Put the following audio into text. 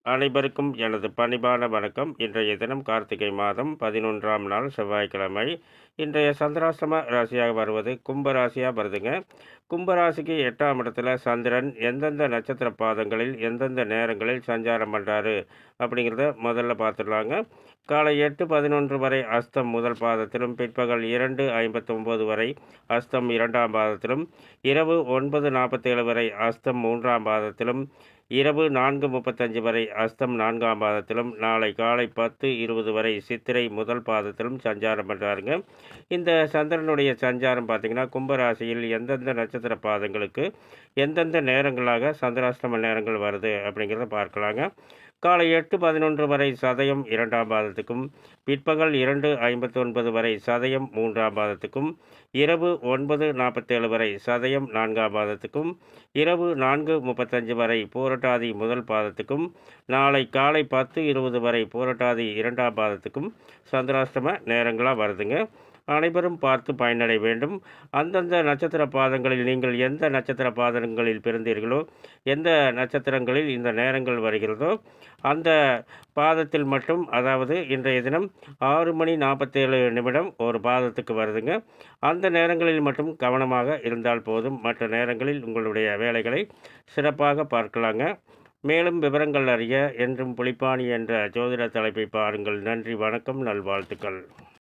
அனைவருக்கும் எனது பணிவான வணக்கம். இன்றைய தினம் கார்த்திகை மாதம் 11ஆம் நாள் செவ்வாய்க்கிழமை. இன்றைய சந்திராஷ்டம ராசியாக வருவது கும்ப ராசியாக வருதுங்க. கும்ப ராசிக்கு 8ஆம் இடத்துல சந்திரன் எந்தெந்த நட்சத்திர பாதங்களில் எந்தெந்த நேரங்களில் சஞ்சாரம் பண்ணுறாரு அப்படிங்கிறத முதல்ல பார்த்துடலாங்க. காலை 8:11 வரை அஸ்தம் முதல் பாதத்திலும், பிற்பகல் 2:59 வரை அஸ்தம் 2ஆம் பாதத்திலும், இரவு 9:47 வரை அஸ்தம் 3ஆம் பாதத்திலும், இரவு 4:35 வரை அஸ்தம் 4ஆம் பாதத்திலும், நாளை காலை 10:20 வரை சித்திரை முதல் பாதத்திலும் சஞ்சாரம் பண்ணுறாருங்க. இந்த சந்திரனுடைய சஞ்சாரம் பார்த்திங்கன்னா, கும்பராசியில் எந்தெந்த நட்சத்திர பாதங்களுக்கு எந்தெந்த நேரங்களாக சந்திராஷ்டம நேரங்கள் வருது அப்படிங்கிறத பார்க்கலாங்க. காலை 8:11 வரை சதயம் 2ஆம் பாதத்துக்கும், பிற்பகல் 2:59 வரை சதயம் 3ஆம் பாதத்துக்கும், இரவு 9:47 வரை சதயம் 4ஆம் பாதத்துக்கும், இரவு 4:35 வரை பூரட்டாதி முதல் பாதத்துக்கும், நாளை காலை 10:20 வரை பூரட்டாதி 2ஆம் பாதத்துக்கும் சந்திராஷ்டம நேரங்களாக வருதுங்க. அனைவரும் பார்த்து பயனடைய வேண்டும். அந்தந்த நட்சத்திர பாதங்களில் நீங்கள் எந்த நட்சத்திர பாதங்களில் பிறந்தீர்களோ, எந்த நட்சத்திரங்களில் இந்த நேரங்கள் வருகிறதோ, அந்த பாதத்தில் மட்டும், அதாவது இன்றைய தினம் 6:47 ஒரு பாதத்துக்கு வருதுங்க. அந்த நேரங்களில் மட்டும் கவனமாக இருந்தால் போதும். மற்ற நேரங்களில் உங்களுடைய வேலைகளை சிறப்பாக பார்க்கலாங்க. மேலும் விவரங்கள் அறிய என்றும் புலிப்பாணி என்ற ஜோதிட தலைப்பை பாருங்கள். நன்றி, வணக்கம், நல்வாழ்த்துக்கள்.